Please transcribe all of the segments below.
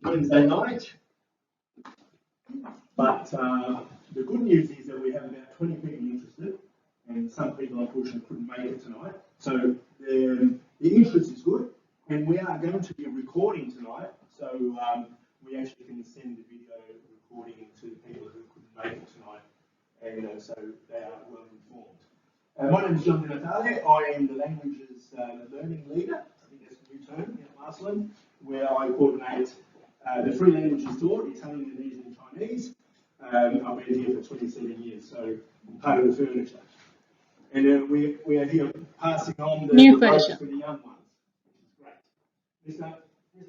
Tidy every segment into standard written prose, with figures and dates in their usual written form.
Wednesday night. But the good news is that we have about 20 people interested, and some people unfortunately couldn't make it tonight. So the interest is good, and we are going to be recording tonight. So we actually can send the video recording to people who couldn't make it tonight, and so they are well informed. My name is John Di Natale. I am the languages learning leader. I think that's a new term here at Marsland, where I coordinate the three languages taught: Italian, Indonesian, and Chinese. I've been here for 27 years, so I'm part of the furniture. And we are here passing on the ropes for the young ones, which is great. Mr.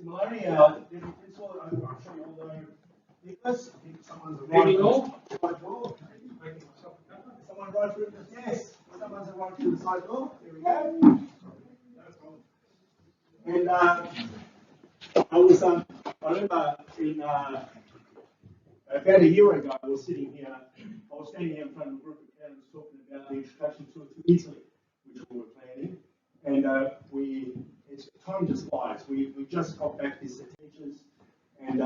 Maloney, Deputy Principal, I'm sure you all know Nicholas. I think someone's right door. Someone right through the yes. Someone's right through the side door. There we go. No problem. And I remember in about a year ago, I was standing here in front of a group of parents talking about the introduction to Italy, which we were planning, and time just flies. We just got back this to teachers, and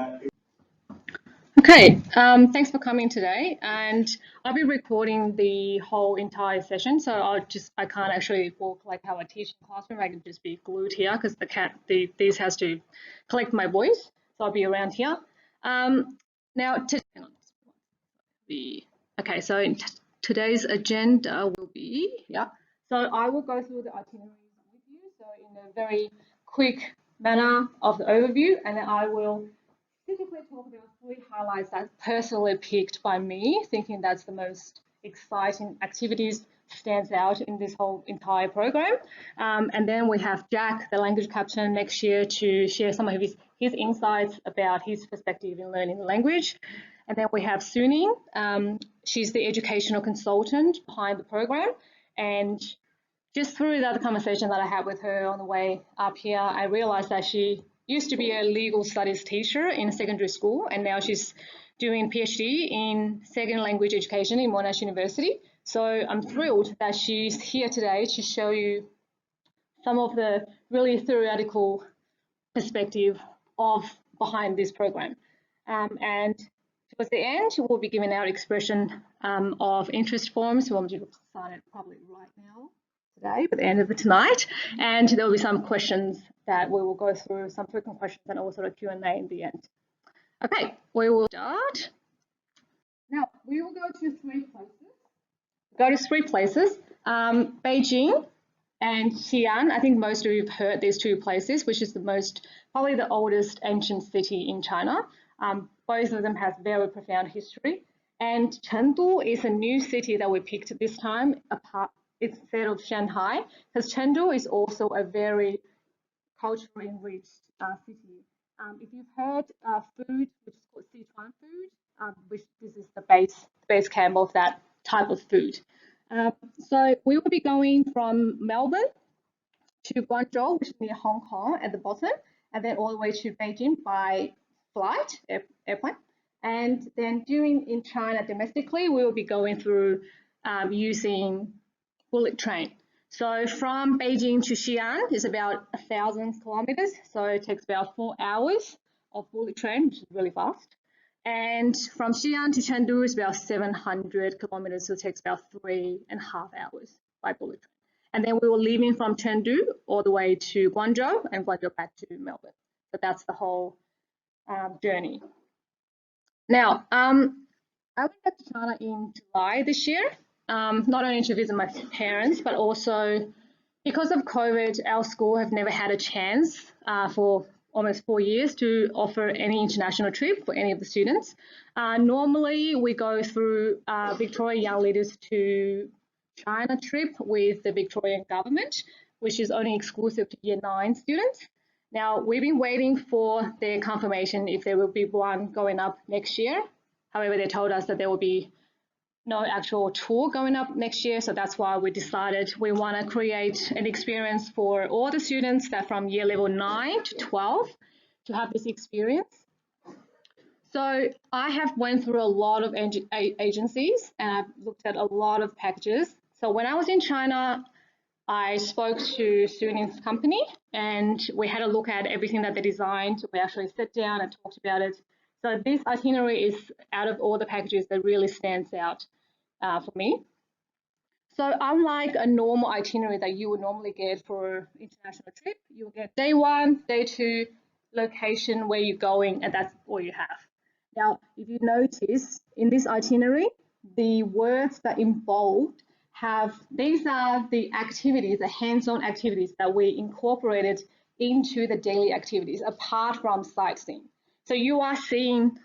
Okay, thanks for coming today, and I'll be recording the whole entire session, so I can't actually walk like how I teach in classroom. I can just be glued here because these has to collect my voice, so I'll be around here. Now, so today's agenda will be, so I will go through the itineraries with you, so in a very quick manner of the overview, and then I will typically talk about 3 highlights that personally picked by me, thinking that's the most exciting activities stands out in this whole entire program. And then we have Jack, the language captain, next year to share some of his insights about his perspective in learning the language. And then we have Suning. She's the educational consultant behind the program. And just through the other conversation that I had with her on the way up here, I realized that she used to be a legal studies teacher in a secondary school, and now she's doing a PhD in second language education in Monash University. So I'm thrilled that she's here today to show you some of the really theoretical perspective behind this program. And towards the end, we'll be giving out expression of interest forms. We'll sign it probably right now today, at the end of the tonight, and there will be some questions that we will go through, some frequent questions, and also a Q&A in the end. Okay, we will start. Now, we will go to 3 places. Beijing and Xi'an. I think most of you have heard these 2 places, which is probably the oldest ancient city in China. Both of them have very profound history. And Chengdu is a new city that we picked this time, instead of Shanghai, because Chengdu is also a very culturally enriched city. If you've heard food, which is called Sichuan food, which this is the base camp of that type of food. So we will be going from Melbourne to Guangzhou, which is near Hong Kong at the bottom, and then all the way to Beijing by flight, airplane. And then in China domestically, we will be going through using bullet train. So from Beijing to Xi'an is about 1,000 kilometers. So it takes about 4 hours of bullet train, which is really fast. And from Xi'an to Chengdu is about 700 kilometers. So it takes about 3.5 hours by bullet train. And then we were leaving from Chengdu all the way to Guangzhou and Guangzhou back to Melbourne. So that's the whole journey. Now, I went back to China in July this year. Not only to visit my parents, but also because of COVID, our school have never had a chance for almost 4 years to offer any international trip for any of the students. Normally, we go through Victoria Young Leaders to China trip with the Victorian government, which is only exclusive to Year 9 students. Now, we've been waiting for their confirmation if there will be one going up next year. However, they told us that there will be no actual tour going up next year, so that's why we decided we want to create an experience for all the students that from year level 9 to 12 to have this experience. So I have went through a lot of agencies and I've looked at a lot of packages. So when I was in China, I spoke to Sunin's company and we had a look at everything that they designed. We actually sat down and talked about it. So this itinerary is out of all the packages that really stands out for me. So unlike a normal itinerary that you would normally get for an international trip, you'll get day 1, day 2, location, where you're going, and that's all you have. Now, if you notice in this itinerary, the words that involved these are the activities, the hands-on activities that we incorporated into the daily activities apart from sightseeing. So you are seeing,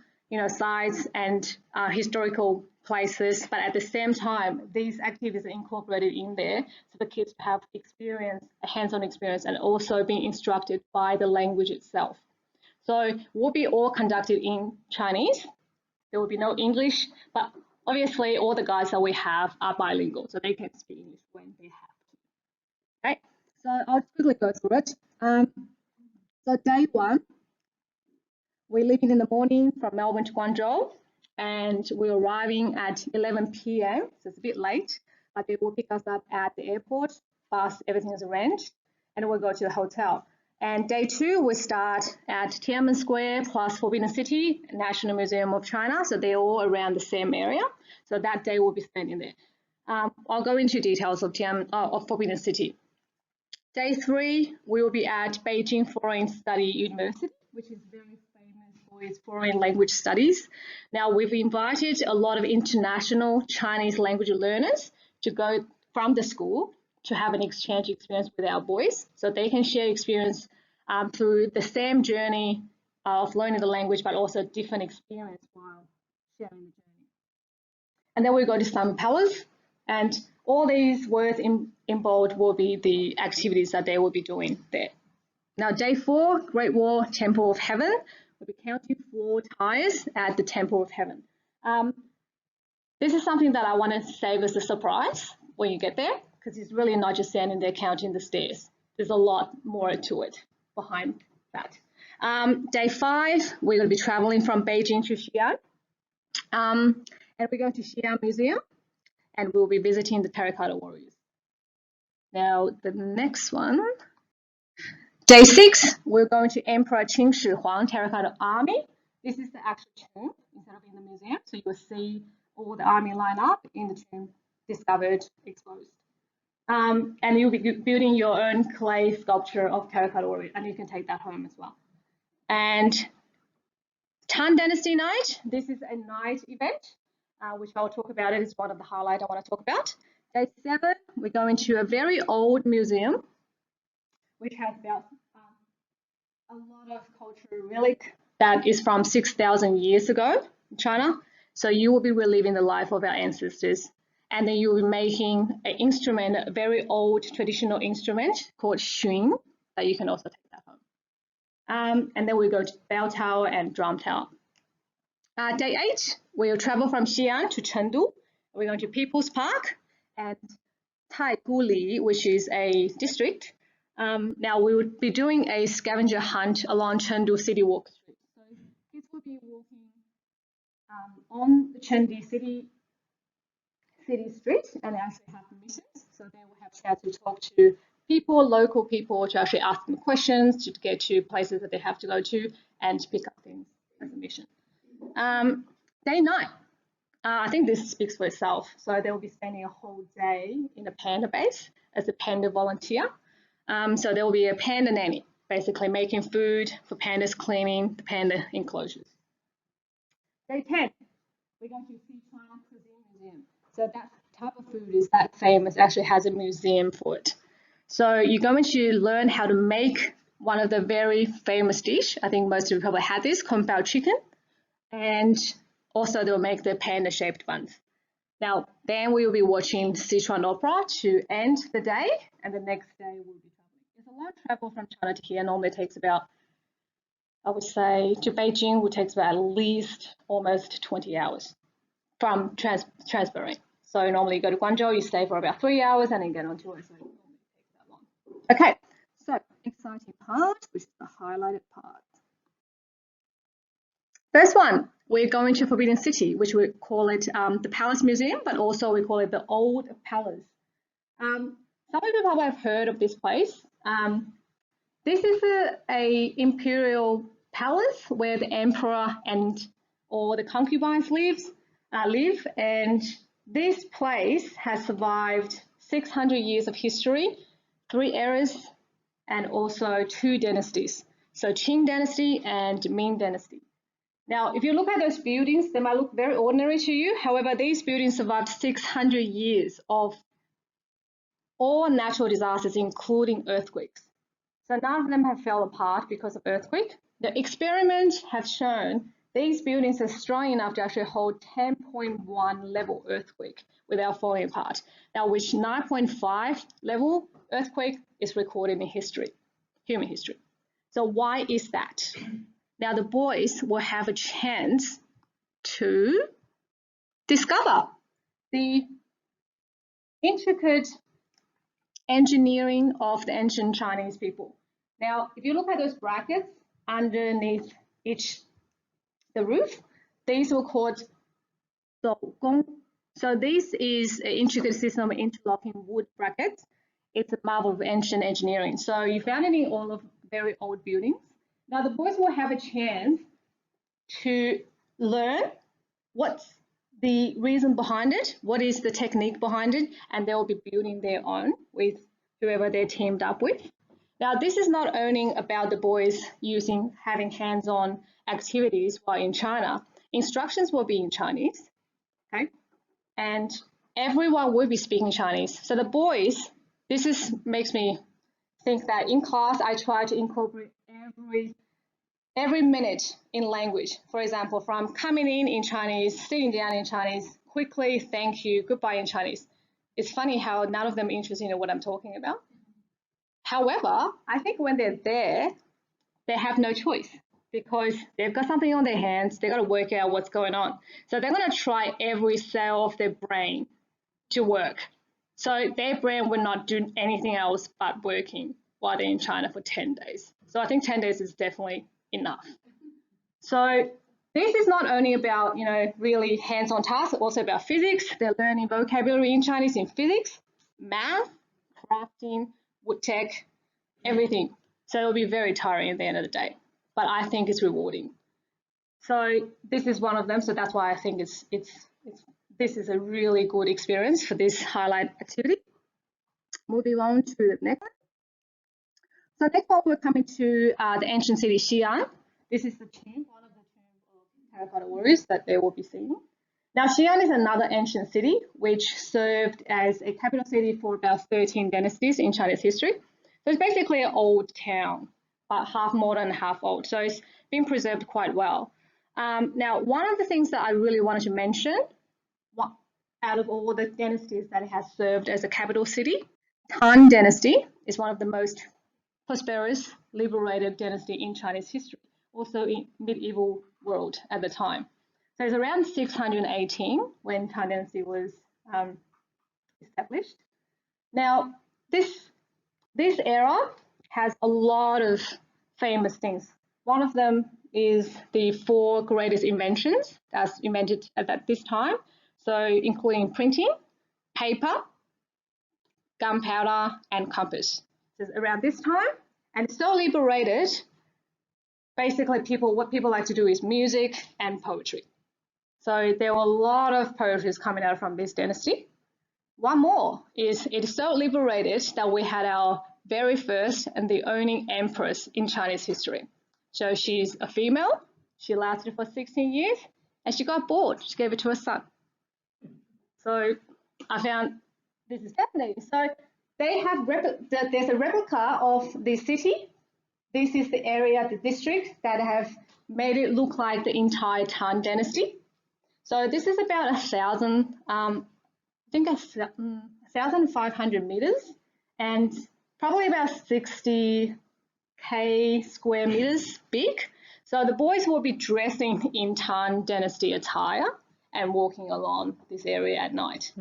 sites and historical places, but at the same time, these activities are incorporated in there so the kids have experience, a hands-on experience, and also being instructed by the language itself. So will be all conducted in Chinese. There will be no English, but obviously all the guides that we have are bilingual, so they can speak English when they have to. Okay, so I'll quickly go through it. So day 1, we're leaving in the morning from Melbourne to Guangzhou, and we're arriving at 11 p.m. So it's a bit late, but they will pick us up at the airport. Bus, everything is arranged, and we'll go to the hotel. And day 2, we start at Tiananmen Square plus Forbidden City, National Museum of China. So they're all around the same area. So that day will be spent in there. I'll go into details of Forbidden City. Day 3, we will be at Beijing Foreign Study University, which is very famous for its foreign language studies. Now, we've invited a lot of international Chinese language learners to go from the school to have an exchange experience with our boys, so they can share experience through the same journey of learning the language, but also different experience while sharing the journey. And then we go to Summer Palace, and all these words in bold will be the activities that they will be doing there. Now, day 4, Great Wall, Temple of Heaven. We'll be counting 4 tires at the Temple of Heaven. This is something that I want to save as a surprise when you get there, because it's really not just standing there counting the stairs. There's a lot more to it behind that. Day 5, we're going to be traveling from Beijing to Xi'an. And we're going to Xi'an Museum, and we'll be visiting the Terracotta Warriors. Now, the next one. Day 6, we're going to Emperor Qin Shi Huang Terracotta Army. This is the actual tomb instead of in the museum. So you will see all the army line up in the tomb, discovered, exposed. And you'll be building your own clay sculpture of Terracotta Warrior, and you can take that home as well. And Tang Dynasty Night, this is a night event, which I'll talk about. It is one of the highlights I want to talk about. Day 7, we're going to a very old museum, which has about a lot of cultural relic that is from 6,000 years ago in China. So you will be reliving the life of our ancestors. And then you'll be making an instrument, a very old traditional instrument called xun, that you can also take that home. And then we go to bell tower and drum tower. Day 8, we'll travel from Xi'an to Chengdu. We're going to People's Park and Taiguli, which is a district. Now we would be doing a scavenger hunt along Chengdu City Walk Street. So kids will be walking on the Chengdu City street and actually have missions. So they will have a chance to talk to people, local people, to actually ask them questions, to get to places that they have to go to and to pick up things as a mission. Day 9. I think this speaks for itself. So they will be spending a whole day in a panda base as a panda volunteer. So there will be a panda nanny, basically making food for pandas, cleaning the panda enclosures. Day 10, we're going to Sichuan Cuisine Museum. So that type of food is that famous, actually has a museum for it. So you're going to learn how to make one of the very famous dish. I think most of you probably had this, Kung Pao chicken. And also they'll make the panda-shaped buns. Now, then we will be watching Sichuan opera to end the day, and the next day we'll be traveling. It's a long travel from China to here. Normally it takes about, I would say, to Beijing would take about at least almost 20 hours from transferring. So normally you go to Guangzhou, you stay for about 3 hours, and then get on tour. So it normally takes that long. Okay, so exciting part, which is the highlighted part. First one, we're going to Forbidden City, which we call it the Palace Museum, but also we call it the Old Palace. some of you probably have heard of this place. This is a imperial palace where the emperor and all the concubines live, and this place has survived 600 years of history, 3 eras, and also 2 dynasties. So Qing dynasty and Ming dynasty. Now, if you look at those buildings, they might look very ordinary to you. However, these buildings survived 600 years of all natural disasters, including earthquakes. So none of them have fell apart because of earthquake. The experiments have shown these buildings are strong enough to actually hold 10.1 level earthquake without falling apart. Now, which 9.5 level earthquake is recorded in history, human history. So why is that? Now the boys will have a chance to discover the intricate engineering of the ancient Chinese people. Now, if you look at those brackets underneath the roof, these were called Gong. So this is an intricate system of interlocking wood brackets. It's a marvel of ancient engineering. So you found it in all of very old buildings. Now the boys will have a chance to learn what's the reason behind it, what is the technique behind it, and they will be building their own with whoever they're teamed up with. Now, this is not only about the boys having hands-on activities while in China. Instructions will be in Chinese, okay? And everyone will be speaking Chinese. So the boys, makes me think that in class, I try to incorporate every minute in language. For example, from coming in Chinese, sitting down in Chinese, quickly, thank you, goodbye in Chinese. It's funny how none of them are interested in what I'm talking about. However, I think when they're there, they have no choice because they've got something on their hands. They've got to work out what's going on. So they're going to try every cell of their brain to work. So their brain will not do anything else but working while they're in China for 10 days. So I think 10 days is definitely enough. So this is not only about, really hands-on tasks, also about physics. They're learning vocabulary in Chinese in physics, math, crafting, wood tech, everything. So it'll be very tiring at the end of the day, but I think it's rewarding. So this is one of them. So that's why I think this is a really good experience for this highlight activity. Moving on to the next one. So next one, we're coming to the ancient city Xi'an. This is the tomb, one of the tombs of terracotta warriors that they will be seeing. Now, Xi'an is another ancient city which served as a capital city for about 13 dynasties in Chinese history. So it's basically an old town, but half modern, half old. So it's been preserved quite well. Now, one of the things that I really wanted to mention, out of all the dynasties that it has served as a capital city, Han Dynasty is one of the most prosperous, liberated dynasty in Chinese history, also in medieval world at the time. So it's around 618 when Han Dynasty was established. Now, this era has a lot of famous things. One of them is the 4 greatest inventions that's invented at this time. So including printing, paper, gunpowder, and compass. So around this time, and it's so liberated. Basically, what people like to do is music and poetry. So there were a lot of poetry coming out from this dynasty. One more is it is so liberated that we had our very first and the only empress in Chinese history. So she's a female. She lasted for 16 years, and she got bored. She gave it to her son. So I found this is fascinating. So they have there's a replica of the city. This is the area, the district that have made it look like the entire Tang dynasty. So this is about 1,500 meters and probably about 60K square meters big. So the boys will be dressing in Tang dynasty attire and walking along this area at night.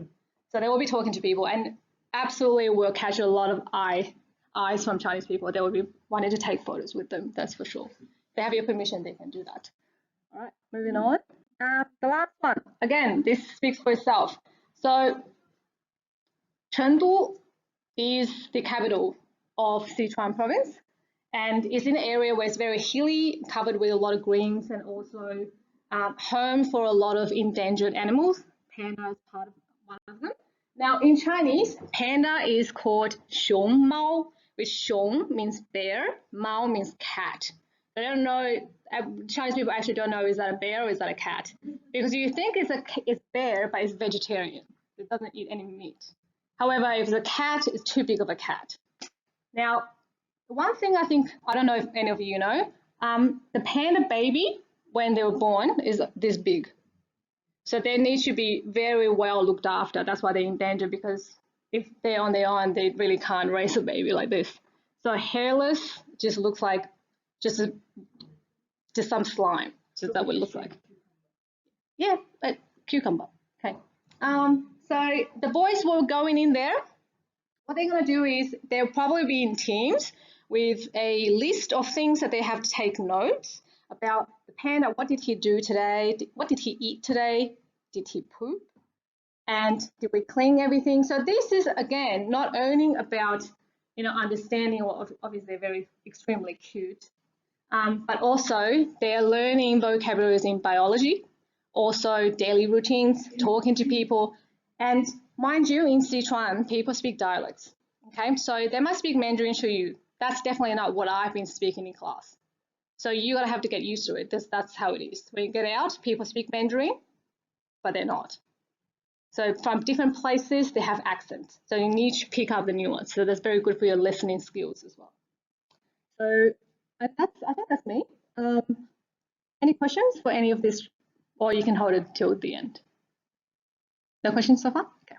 So they will be talking to people and absolutely will catch a lot of eyes from Chinese people. They will be wanting to take photos with them, that's for sure. If they have your permission, they can do that. All right, moving on. The last one, again, this speaks for itself. So Chengdu is the capital of Sichuan province, and it's in an area where it's very hilly, covered with a lot of greens, and also home for a lot of endangered animals. Panda is part of one of them. Now, in Chinese, panda is called 熊猫, which 熊 means bear, 猫 means cat. I don't know, Chinese people actually don't know, is that a bear or is that a cat? Because you think it's bear, but it's vegetarian. It doesn't eat any meat. However, if it's a cat, it's too big of a cat. Now, one thing I think, I don't know if any of you know, the panda baby, when they were born, is this big. So they need to be very well looked after. That's why they're endangered, because if they're on their own, they really can't raise a baby like this. So hairless just looks like just some slime. Just that what it looks like. Yeah, like cucumber. Okay. So the boys were going in there. What they're going to do is they'll probably be in teams with a list of things that they have to take notes about the panda. What did he do today? What did he eat today? Did he poop? And did we clean everything? So this is, again, not only about, understanding, or obviously they're very extremely cute, but also they're learning vocabularies in biology, also daily routines, talking to people. And mind you, in Sichuan, people speak dialects. Okay, so they might speak Mandarin to you. That's definitely not what I've been speaking in class. So you're gonna have to get used to it. That's how it is. When you get out, people speak Mandarin, but they're not. So from different places, they have accents. So you need to pick up the nuance. So that's very good for your listening skills as well. So I think that's me. Any questions for any of this, or you can hold it till the end? No questions so far? Okay.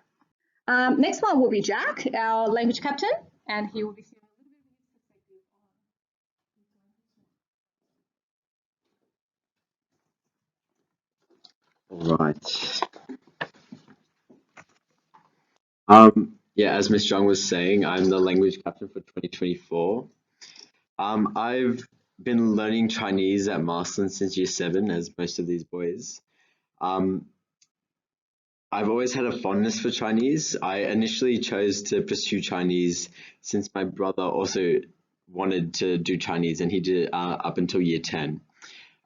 Next one will be Jack, our language captain, and he will be sharing a little bit of his perspective on. All right. Yeah, as Miss Zhang was saying, I'm the language captain for 2024. I've been learning Chinese at Marsland since year 7, as most of these boys. I've always had a fondness for Chinese. I initially chose to pursue Chinese since my brother also wanted to do Chinese, and he did it up until year 10.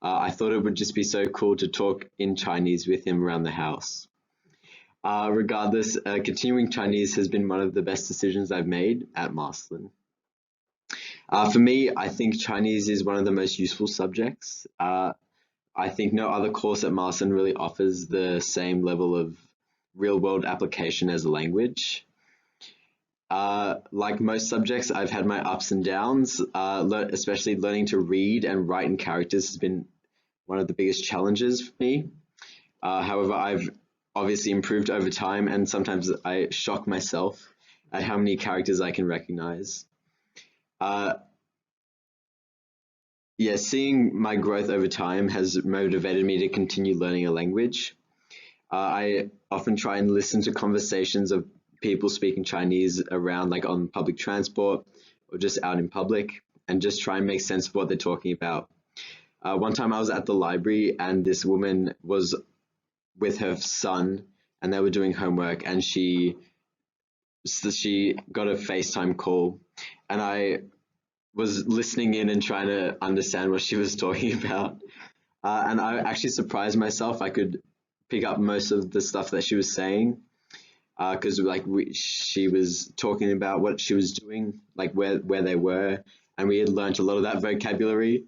I thought it would just be so cool to talk in Chinese with him around the house. Regardless, continuing Chinese has been one of the best decisions I've made at Marsland. For me, I think Chinese is one of the most useful subjects. I think no other course at Marsland really offers the same level of real-world application as a language. Like most subjects, I've had my ups and downs, especially learning to read and write in characters has been one of the biggest challenges for me. However, I've obviously improved over time, and sometimes I shock myself at how many characters I can recognize. Yeah, seeing my growth over time has motivated me to continue learning a language. I often try and listen to conversations of people speaking Chinese around, like on public transport or just out in public, and just try and make sense of what they're talking about. One time I was at the library and this woman was with her son and they were doing homework, and she got a FaceTime call, and I was listening in and trying to understand what she was talking about. And I actually surprised myself. I could pick up most of the stuff that she was saying, because she was talking about what she was doing, like where they were, and we had learned a lot of that vocabulary.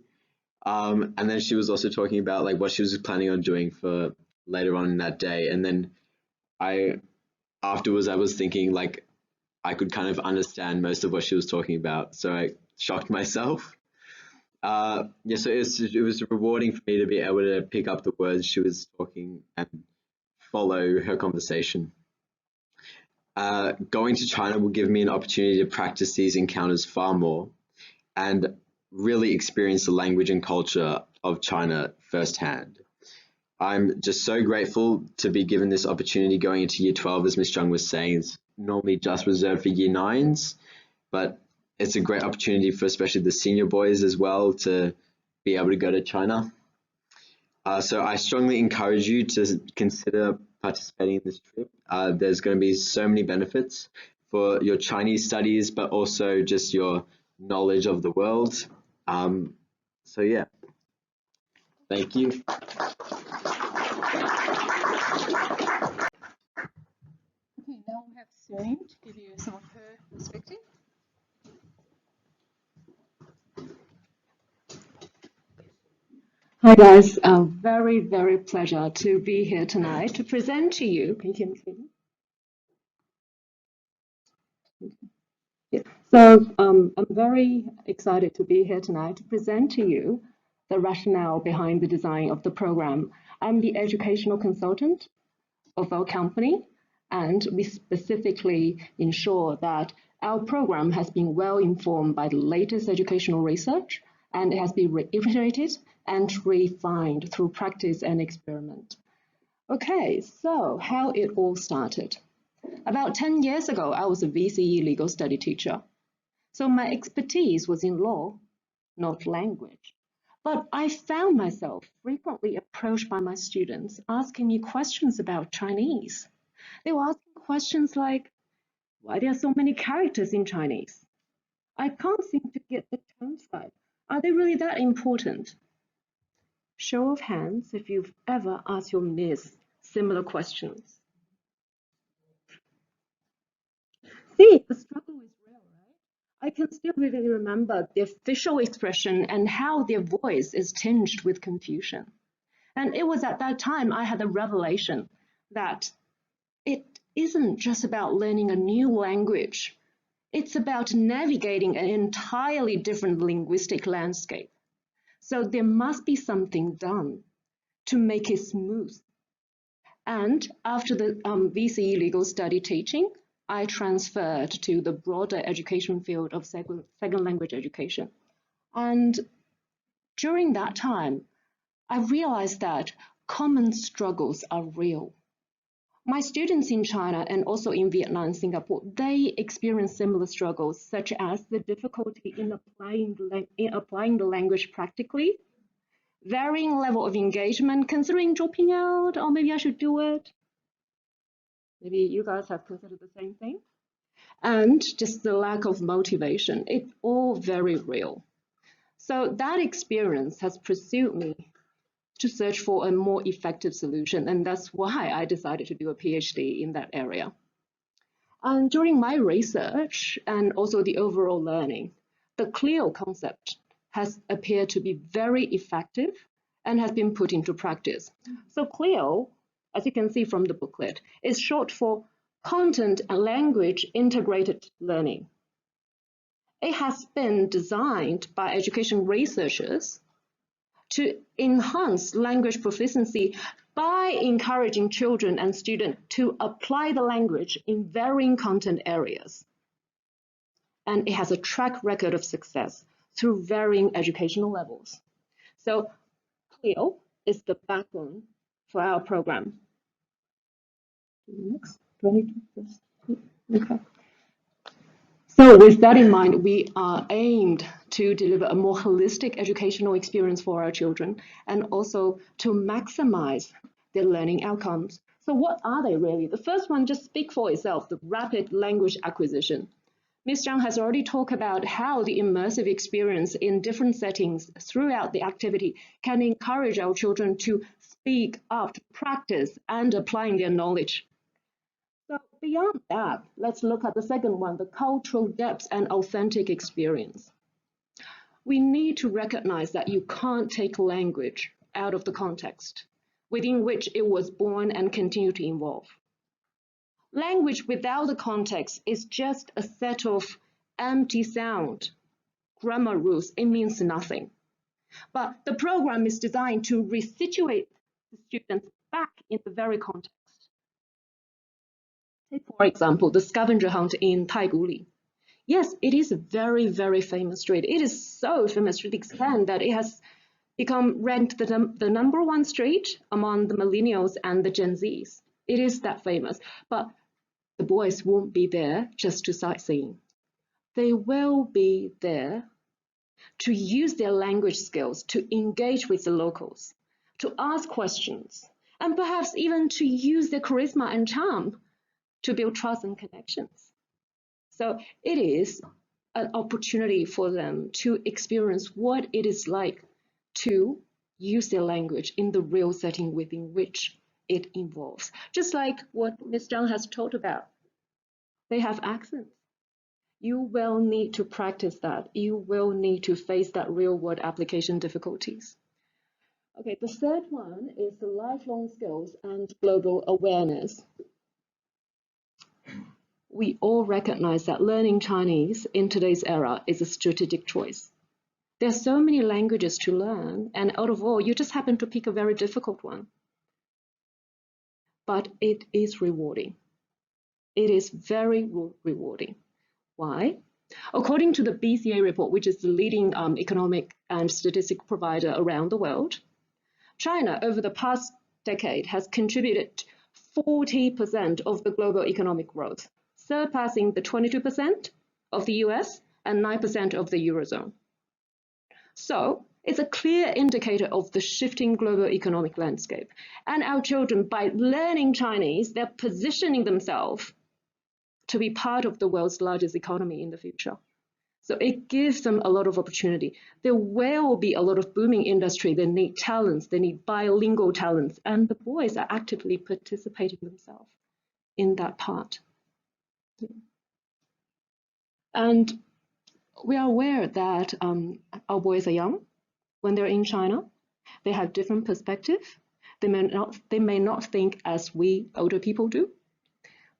And then she was also talking about like what she was planning on doing for later on in that day. And then afterwards I was thinking like I could kind of understand most of what she was talking about, so I shocked myself. Yeah, so it was rewarding for me to be able to pick up the words she was talking and follow her conversation. Going to China will give me an opportunity to practice these encounters far more and really experience the language and culture of China firsthand. I'm just so grateful to be given this opportunity going into year 12, as Ms. Zhang was saying. It's normally just reserved for year 9s, but it's a great opportunity for especially the senior boys as well to be able to go to China. So I strongly encourage you to consider participating in this trip. There's going to be so many benefits for your Chinese studies, but also just your knowledge of the world. So yeah, thank you. Okay, now we have Celine to give you some of her perspective. Hi guys, very, very pleasure to be here tonight to present to you. Can you hear me clearly? Yeah. So I'm very excited to be here tonight to present to you the rationale behind the design of the program. I'm the educational consultant of our company, and we specifically ensure that our program has been well informed by the latest educational research, and it has been reiterated and refined through practice and experiment. Okay, so how it all started. About 10 years ago, I was a VCE legal study teacher. So my expertise was in law, not language. But I found myself frequently approached by my students asking me questions about Chinese. They were asking questions like, why there are so many characters in Chinese? I can't seem to get the terms right. Are they really that important? Show of hands if you've ever asked your miss similar questions. See, the struggle is real, right? I can still vividly remember their facial expression and how their voice is tinged with confusion. And it was at that time I had a revelation that it isn't just about learning a new language. It's about navigating an entirely different linguistic landscape. So there must be something done to make it smooth. And after the VCE legal study teaching, I transferred to the broader education field of second language education. And during that time, I realized that common struggles are real. My students in China and also in Vietnam and Singapore, they experience similar struggles, such as the difficulty in applying the language practically, varying level of engagement, considering dropping out, or maybe I should do it. Maybe you guys have considered the same thing. And just the lack of motivation. It's all very real. So that experience has pursued me to search for a more effective solution. And that's why I decided to do a PhD in that area. And during my research and also the overall learning, the CLIO concept has appeared to be very effective and has been put into practice. So CLIO, as you can see from the booklet, is short for Content and Language Integrated Learning. It has been designed by education researchers to enhance language proficiency by encouraging children and students to apply the language in varying content areas. And it has a track record of success through varying educational levels. So CLIO is the backbone for our program. Next, okay. So with that in mind, we are aimed to deliver a more holistic educational experience for our children and also to maximize their learning outcomes. So what are they really? The first one just speaks for itself, the rapid language acquisition. Ms. Zhang has already talked about how the immersive experience in different settings throughout the activity can encourage our children to speak up, to practice, and applying their knowledge. So beyond that, let's look at the second one, the cultural depth and authentic experience. We need to recognize that you can't take language out of the context within which it was born and continue to evolve. Language without the context is just a set of empty sound, grammar rules. It means nothing. But the program is designed to resituate the students back in the very context. Take, for example, the scavenger hunt in Taiguli. Yes, it is a very, very famous street. It is so famous to the extent that it has become ranked the #1 street among the millennials and the Gen Zs. It is that famous. But the boys won't be there just to sightseeing. They will be there to use their language skills to engage with the locals, to ask questions, and perhaps even to use their charisma and charm to build trust and connections. So it is an opportunity for them to experience what it is like to use their language in the real setting within which it involves. Just like what Ms. Zhang has talked about. They have accents. You will need to practice that. You will need to face that real world application difficulties. Okay, the third one is the lifelong skills and global awareness. We all recognize that learning Chinese in today's era is a strategic choice. There are so many languages to learn, and out of all, you just happen to pick a very difficult one. But it is rewarding. It is very rewarding. Why? According to the BCA report, which is the leading economic and statistic provider around the world, China over the past decade has contributed 40% of the global economic growth, surpassing the 22% of the US and 9% of the Eurozone. So it's a clear indicator of the shifting global economic landscape. And our children, by learning Chinese, they're positioning themselves to be part of the world's largest economy in the future. So it gives them a lot of opportunity. There will be a lot of booming industry. They need talents, they need bilingual talents, and the boys are actively participating themselves in that part. And we are aware that our boys are young when they're in China. They have different perspective. They may not think as we older people do,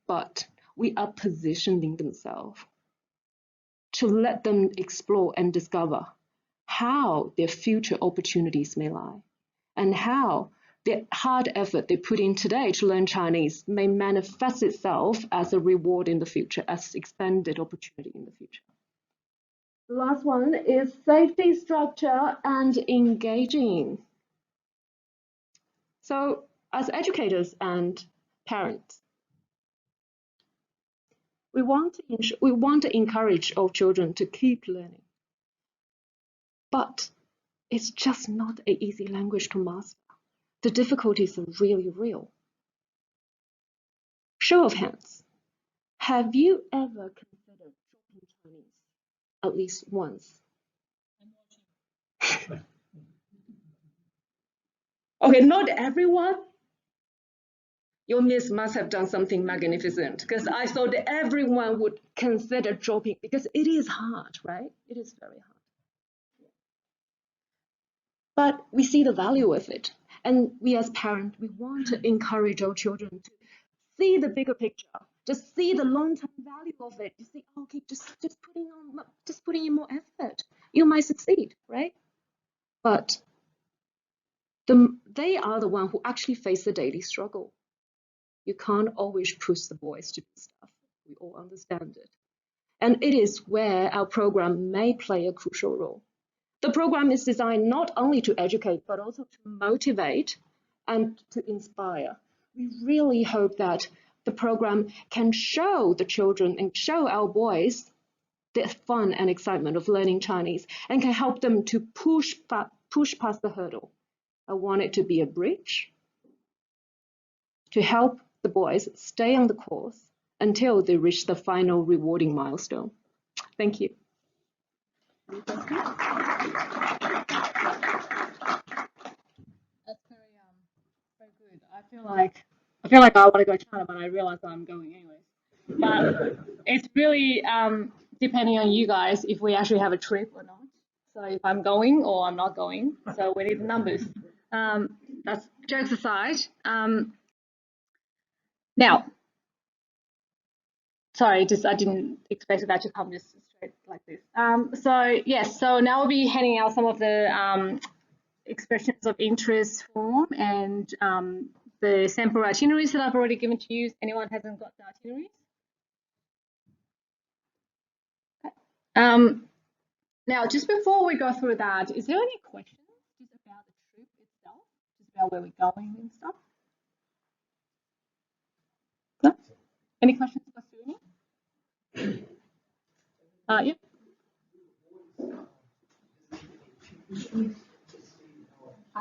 but we are positioning themselves to let them explore and discover how their future opportunities may lie and how the hard effort they put in today to learn Chinese may manifest itself as a reward in the future, as expanded opportunity in the future. The last one is safety, structure, and engaging. So as educators and parents, we want to encourage our children to keep learning. But it's just not an easy language to master. The difficulties are really real. Show of hands. Have you ever considered dropping Chinese at least once? Okay, not everyone. Your miss must have done something magnificent, because I thought everyone would consider dropping, because it is hard, right? It is very hard. But we see the value of it. And we as parents, we want to encourage our children to see the bigger picture, just see the long-term value of it. You see, okay, just putting in more effort, you might succeed, right? But they are the one who actually face the daily struggle. You can't always push the boys to do stuff. We all understand it. And it is where our program may play a crucial role. The program is designed not only to educate, but also to motivate and to inspire. We really hope that the program can show the children and show our boys the fun and excitement of learning Chinese and can help them to push past the hurdle. I want it to be a bridge to help the boys stay on the course until they reach the final rewarding milestone. Thank you. That's very good. I feel like I want to go to China, but I realize I'm going anyway. But it's really depending on you guys if we actually have a trip or not. So if I'm going or I'm not going, so we need the numbers. That's jokes aside. Now, sorry, I didn't expect that to come just straight like this. So yes, so now we'll be handing out some of the expressions of interest form and the sample itineraries that I've already given to you. Anyone hasn't got the itineraries? Okay. Now, just before we go through that, is there any questions just about the trip itself, just about where we're going and stuff? No? Any questions for Suni? Yeah.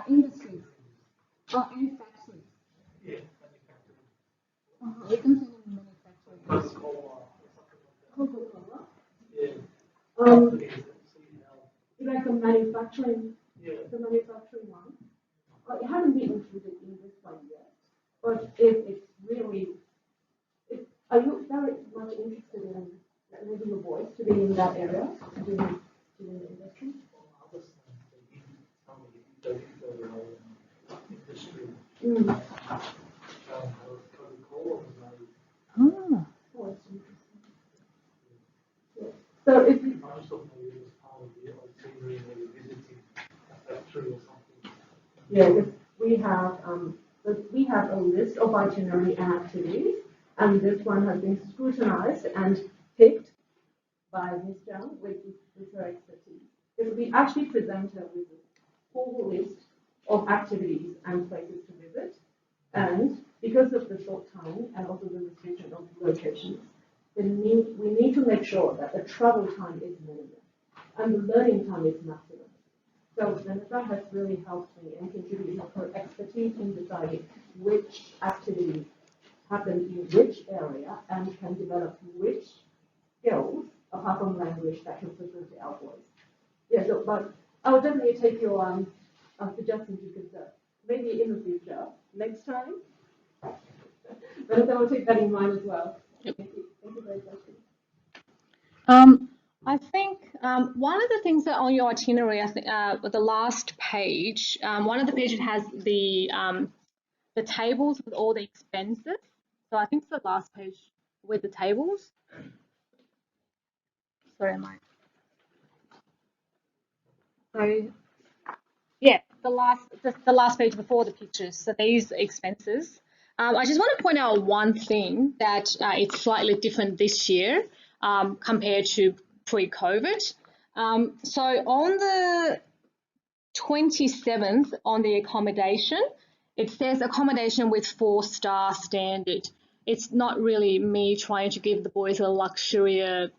Industries. And factories. Yeah. We can send them manufacturing. Cool. Like the manufacturing, the manufacturing one. It hasn't been included in this one yet, but if it's really, are you very much interested in maybe your boys to be in that area, doing the industry? Mm. Oh, it's interesting. Yeah. So if you, yeah, we have a list of itinerary and activities, and this one has been scrutinized and picked by Ms. Zhang with her expertise. It will be actually presented with a full list of activities and places to visit, and because of the short time and also the restriction of locations, we need to make sure that the travel time is minimum and the learning time is maximum. So Vanessa has really helped me and contributed her expertise in deciding which activities happen in which area and can develop which skills apart from language that can facilitate our voice. Yeah, so but I'll definitely take your suggestions to consider. Maybe in the future, next time. Vanessa will take that in mind as well. Thank you. Thank you very much. I think one of the things that on your itinerary, I think the last page, one of the pages has the tables with all the expenses. So I think it's the last page with the tables. Sorry, Mike. So yeah, the last page before the pictures. So these expenses. I just want to point out one thing that it's slightly different this year compared to pre-COVID. So on the 27th on the accommodation, it says accommodation with 4-star standard. It's not really me trying to give the boys a luxury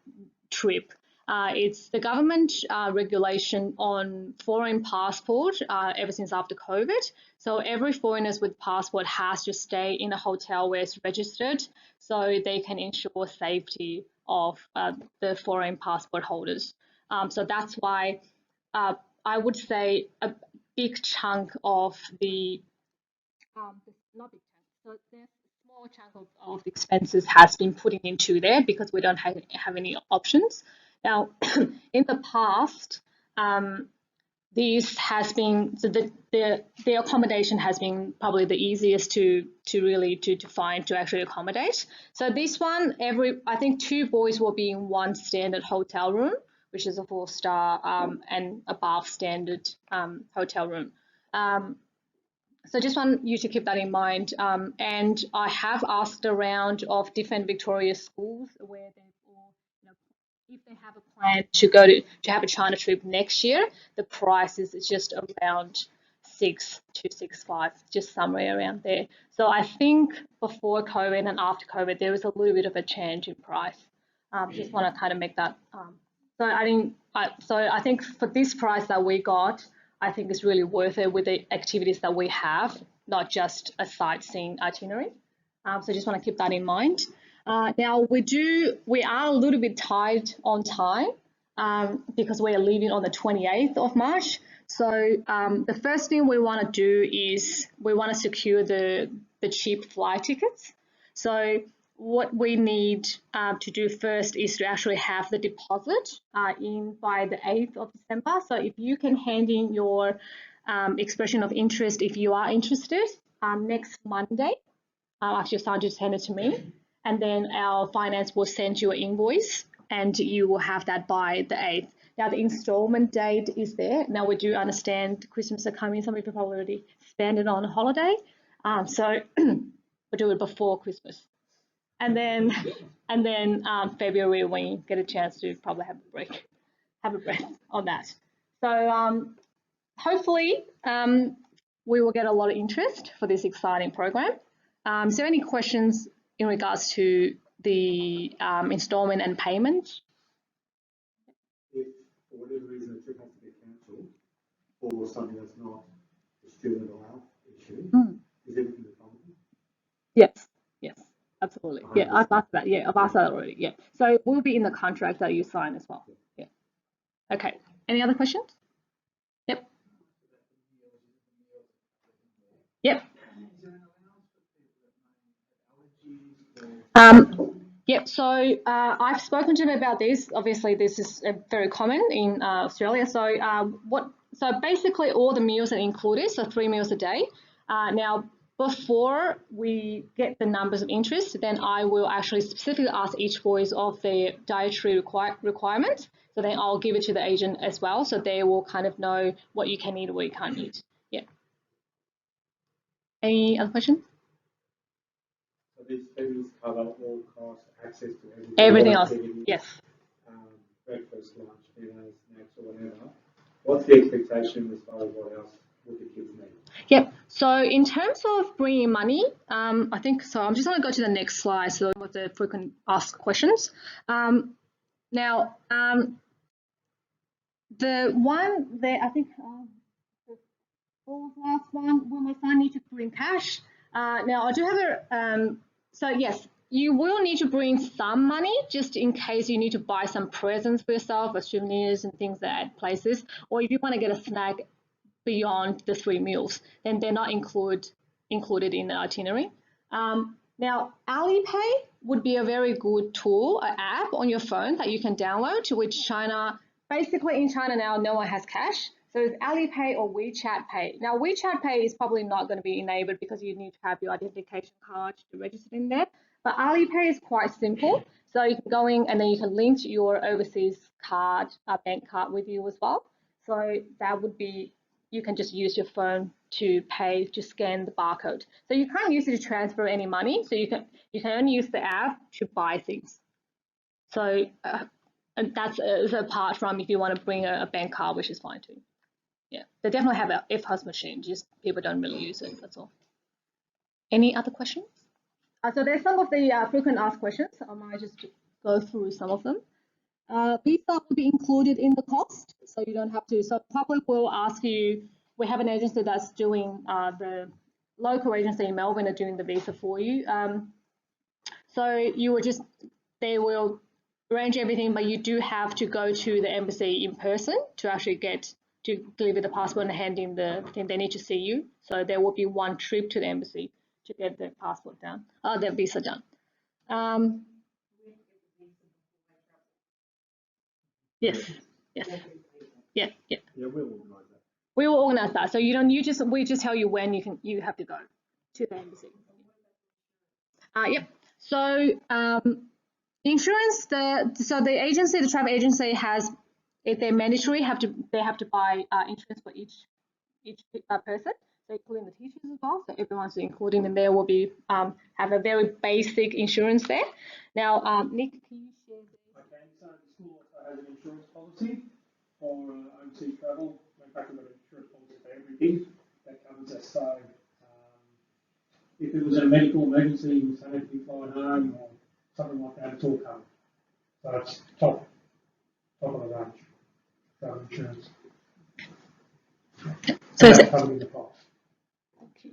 trip. It's the government regulation on foreign passport ever since after COVID. So every foreigners with passport has to stay in a hotel where it's registered so they can ensure safety of the foreign passport holders. So that's why I would say a big chunk of the, not big chunk, so there's a small chunk of expenses has been put into there because we don't have any options. Now, in the past, this has been, so the accommodation has been probably the easiest to find to actually accommodate. So this one, I think 2 boys will be in one standard hotel room, which is a 4-star and above standard hotel room. So just want you to keep that in mind. And I have asked around of different Victoria schools where they've all, if they have a plan to go to have a China trip next year, the price is just around 6 to 6.5, just somewhere around there. So I think before COVID and after COVID, there was a little bit of a change in price. Just want to kind of make that. So I think for this price that we got, I think it's really worth it with the activities that we have, not just a sightseeing itinerary. So just want to keep that in mind. Now we are a little bit tight on time because we are leaving on the 28th of March. So the first thing we want to do is we want to secure the cheap flight tickets. So what we need to do first is to actually have the deposit in by the 8th of December. So if you can hand in your expression of interest if you are interested next Monday, actually just hand it to me, and then our finance will send you an invoice and you will have that by the 8th. Now the installment date is there. Now we do understand Christmas are coming. Some people probably already spend it on a holiday. So we'll do it before Christmas. And then February when you get a chance to probably have a break on that. So hopefully we will get a lot of interest for this exciting program. So any questions in regards to the installment and payment? If for whatever reason the trip has to get cancelled or something that's not a student or health issue, is everything refundable? Yes, absolutely. Yeah, I've asked that. Yeah, I've asked that already. Yeah, so it will be in the contract that you sign as well. Yeah. Okay. Any other questions? Yep. Yep. Yep, so I've spoken to them about this. Obviously, this is very common in Australia. So basically all the meals are included, so 3 meals a day. Now, before we get the numbers of interest, then I will actually specifically ask each boys of their dietary requirements. So then I'll give it to the agent as well, so they will kind of know what you can eat or what you can't eat. Yeah. Any other questions? So these figures cover all costs, access to Everything else, yes. Breakfast, lunch, dinner, snacks, or whatever. What's the expectation as far as what else would the kids need? Yep. So in terms of bringing money, I think so. I'm just going to go to the next slide. So with the frequent asked questions. Now, the one there, I think the last one, will my son need to bring cash? Now, I do have a. So yes, you will need to bring some money just in case you need to buy some presents for yourself, or souvenirs and things at places, or if you want to get a snack beyond the 3 meals, then they're not included in the itinerary. Now, Alipay would be a very good tool, an app on your phone that you can download, to which China, basically in China now, no one has cash. So it's Alipay or WeChat Pay. Now, WeChat Pay is probably not going to be enabled because you need to have your identification card to register in there. But Alipay is quite simple. So you can go in and then you can link your overseas card, bank card with you as well. So that would be, you can just use your phone to pay, to scan the barcode. So you can't use it to transfer any money. So you can only use the app to buy things. So and that's apart from if you want to bring a bank card, which is fine too. Yeah, they definitely have an FHOS machine, just people don't really use it, that's all. Any other questions? So there's some of the frequent asked questions. I might just go through some of them. Visa will be included in the cost, so you don't have to. So public will ask you, we have an agency that's doing, the local agency in Melbourne are doing the visa for you. So you will just, they will arrange everything, but you do have to go to the embassy in person to actually to deliver the passport and hand in the thing. They need to see you. So there will be one trip to the embassy to get the passport done, the visa done. Yes, yes, yeah. Yeah, we'll organise that. We will organise that. So we just tell you when you have to go to the embassy. Yep. So insurance, the agency, the travel agency has, if they're mandatory, they have to buy insurance for each person, so including the teachers as well. So everyone's including them there will be have a very basic insurance there. Now, Nick, can you share this? Okay, so the school also has an insurance policy for overseas travel. In fact, we've got an insurance policy for everything that covers us. So if it was a medical emergency, we had to be flying home or something like that, it's all covered. So it's top of the range travel insurance. So that's covered in the cost. Okay.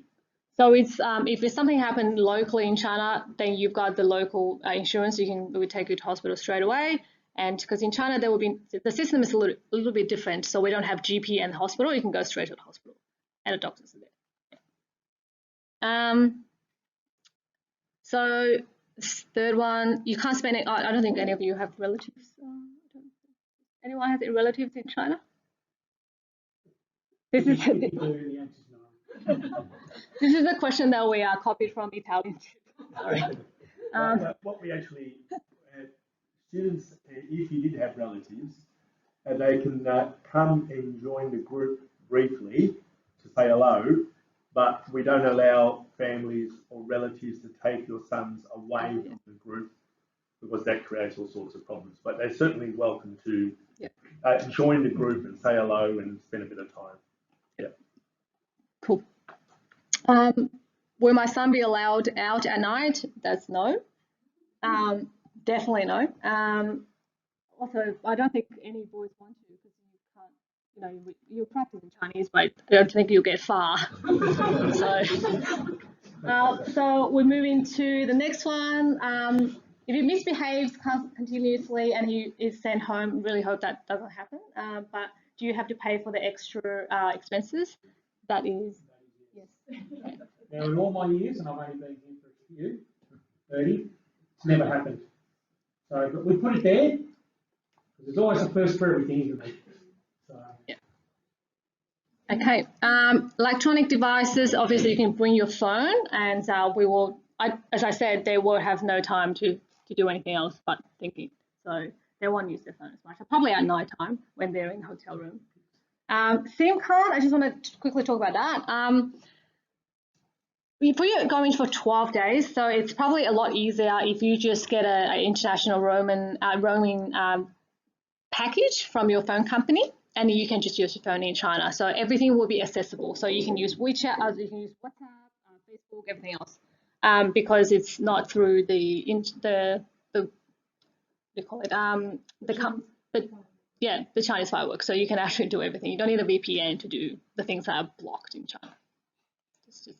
So it's if there's something happened locally in China, then you've got the local insurance. We would take you to hospital straight away. And because in China there will be, the system is a little bit different. So we don't have GP and hospital. You can go straight to the hospital, and the doctors are there. So third one, you can't spend it. I don't think any of you have relatives. Anyone has relatives in China? This is this is a question that we copied from Italian. Sorry. What we actually students, if you did have relatives, they can come and join the group briefly to say hello, but we don't allow families or relatives to take your sons away from the group because that creates all sorts of problems. But they're certainly welcome to join the group and say hello and spend a bit of time. Yeah. Cool. Will my son be allowed out at night? That's no. Definitely no. Also, I don't think any boys want to because you can't, you're practicing Chinese, but I don't think you'll get far. So we're moving to the next one. if he misbehaves continuously and he is sent home, really hope that doesn't happen. But do you have to pay for the extra expenses? That is, yes. Okay. Now, in all my years, and I've only been here for a few, 30, it's never happened. So, but we put it there, because there's always a first for everything, isn't there? So, Yeah. Okay. Electronic devices, obviously you can bring your phone, and we will, as I said, they will have no time to do anything else but thinking. So they won't use their phone as much, probably at night time when they're in the hotel room. SIM card, I just want to quickly talk about that. If you're going for 12 days, so it's probably a lot easier if you just get an international roaming package from your phone company, and you can just use your phone in China. So everything will be accessible. So you can use WeChat, you can use WhatsApp, Facebook, everything else, because it's not through the what do you call it, the Chinese fireworks. So you can actually do everything. You don't need a VPN to do the things that are blocked in China. It's just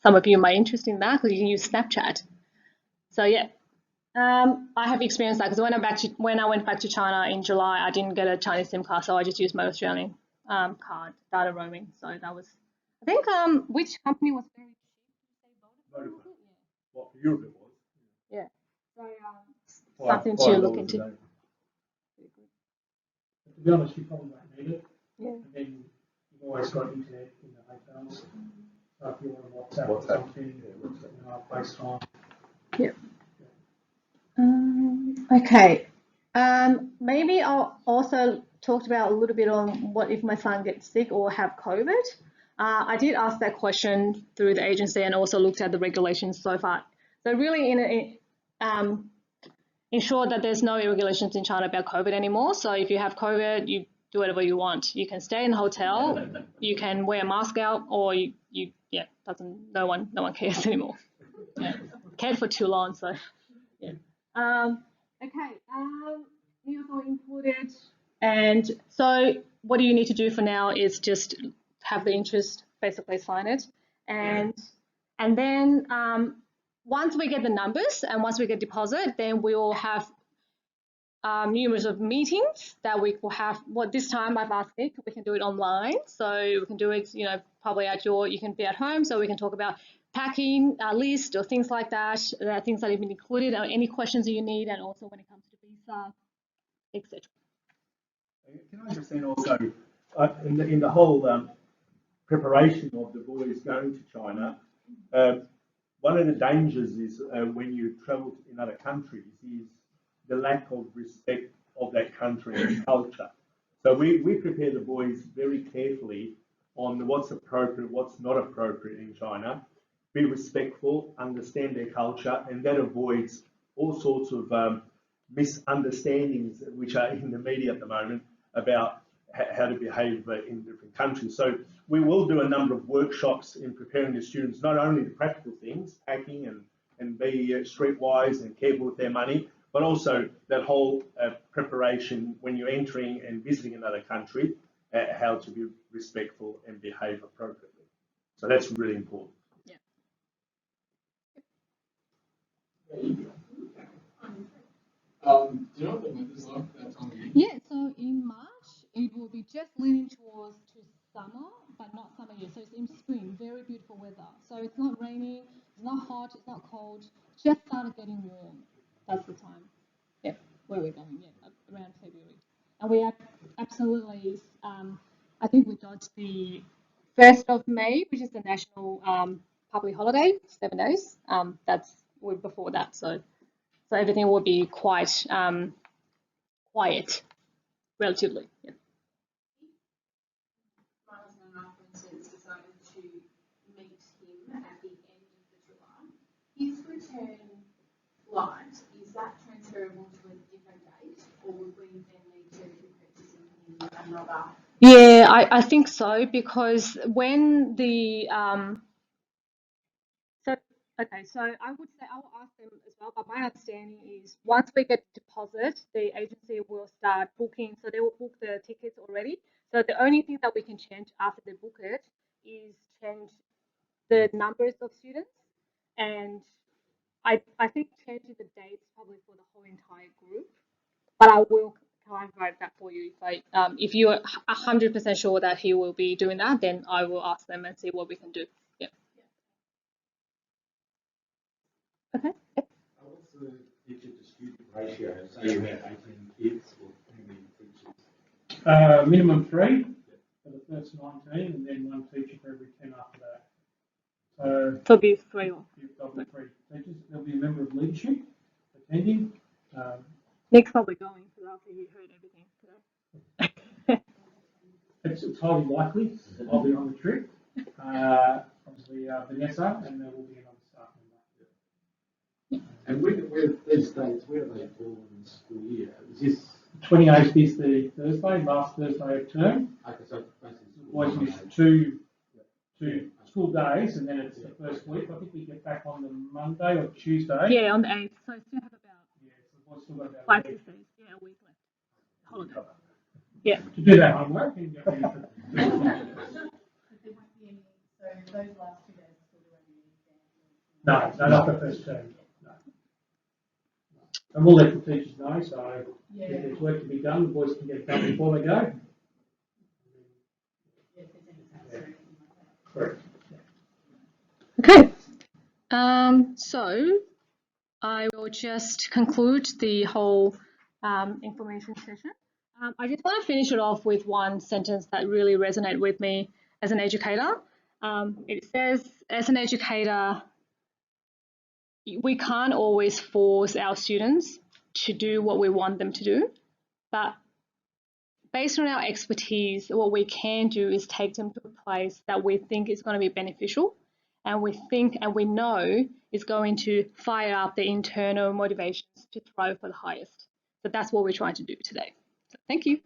some of you might be interested in that because you can use Snapchat. So yeah, I have experienced that because when I went back to China in July, I didn't get a Chinese SIM card, so I just used my Australian card, data roaming. So that was, I think, which company was very cheap? Vodafone. What for Europe it was? Yeah. So something to look into. to be honest, you probably won't need it. Yeah. And then you've always got internet in the hotels. So if you want to WhatsApp or something, FaceTime. Yeah. Okay. Maybe I'll also talk about a little bit on what if my son gets sick or have COVID. I did ask that question through the agency and also looked at the regulations so far. So really ensure that there's no regulations in China about COVID anymore. So if you have COVID, you do whatever you want. You can stay in the hotel, you can wear a mask out, or no one cares anymore. Yeah. Cared for too long, so yeah. Okay, you also included, and so what do you need to do for now is just have the interest, basically sign it, and then once we get the numbers and once we get deposit, then we will have numerous of meetings that we will have. What this time I've asked Nick, we can do it online, so we can do it, probably you can be at home, so we can talk about packing list or things like that, things that have been included, or any questions that you need, and also when it comes to visa, etc. Can I just then also, in the whole preparation of the boys going to China, one of the dangers is when you travel in other countries is the lack of respect of that country and culture. So we prepare the boys very carefully on what's appropriate, what's not appropriate in China. Be respectful, understand their culture, and that avoids all sorts of misunderstandings which are in the media at the moment about how to behave in different countries. So we will do a number of workshops in preparing the students, not only the practical things, packing and be streetwise and careful with their money, but also that whole preparation when you're entering and visiting another country, how to be respectful and behave appropriately. So that's really important. Yeah. Do you know what the weather's like that time of year? Yeah, so in March, it will be just leaning towards to summer, but not summer yet. So it's in spring, very beautiful weather. So it's not raining, it's not hot, it's not cold, just started getting warm. That's the time. Yeah, where we're going, around February. And we are absolutely, I think we dodged the 1st of May, which is the national public holiday, 7 days. We're before that, so everything will be quite quiet, relatively. Yeah. My husband and I, for instance, decided to meet him at the end of July. His return flight, is that transferable to a different date, or would we then need to be purchasing him another? Yeah, I think so, because when the so I would say I'll ask them as well, but my understanding is once we get deposit, the agency will start booking, so they will book the tickets already. So the only thing that we can change after they book it is change the numbers of students and I think changing the dates probably for the whole entire group, but I will clarify that for you. If you're 100% sure that he will be doing that, then I will ask them and see what we can do. Yeah. Okay. What's the teacher to student ratio? Say you have 18 kids, or how many teachers? Minimum 3 for the first 19, and then 1 teacher for every 10 after that. So So be 3 or there'll be 3 teachers. There'll be a member of leadership attending. Nick's probably going because after he heard everything. It's highly likely I'll be on the trip. Obviously, Vanessa, and there will be another staff member. And with these dates, where do they fall in the school year? Is this 28th is the Thursday, last Thursday of term. okay? So basically, Always miss two school days, and then it's the first week. I think we get back on the Monday or Tuesday. Yeah, on the 8th. So I still have about Yeah, so the boys still got about 5 a week. 6 days. Yeah, a week left. Holiday. Yeah. To do that homework and get ready for But there won't be any, so those last 2 days still won't be any exams. No, not the first term. No. And we'll let the teachers know, so Yeah. if there's work to be done, the boys can get it done before they go. If there's any exams or anything like that. Correct. Okay. So I will just conclude the whole information session. I just want to finish it off with one sentence that really resonated with me as an educator. It says, as an educator, we can't always force our students to do what we want them to do, but based on our expertise, what we can do is take them to a place that we think is going to be beneficial, and we think and we know is going to fire up the internal motivations to thrive for the highest. So that's what we're trying to do today. So thank you.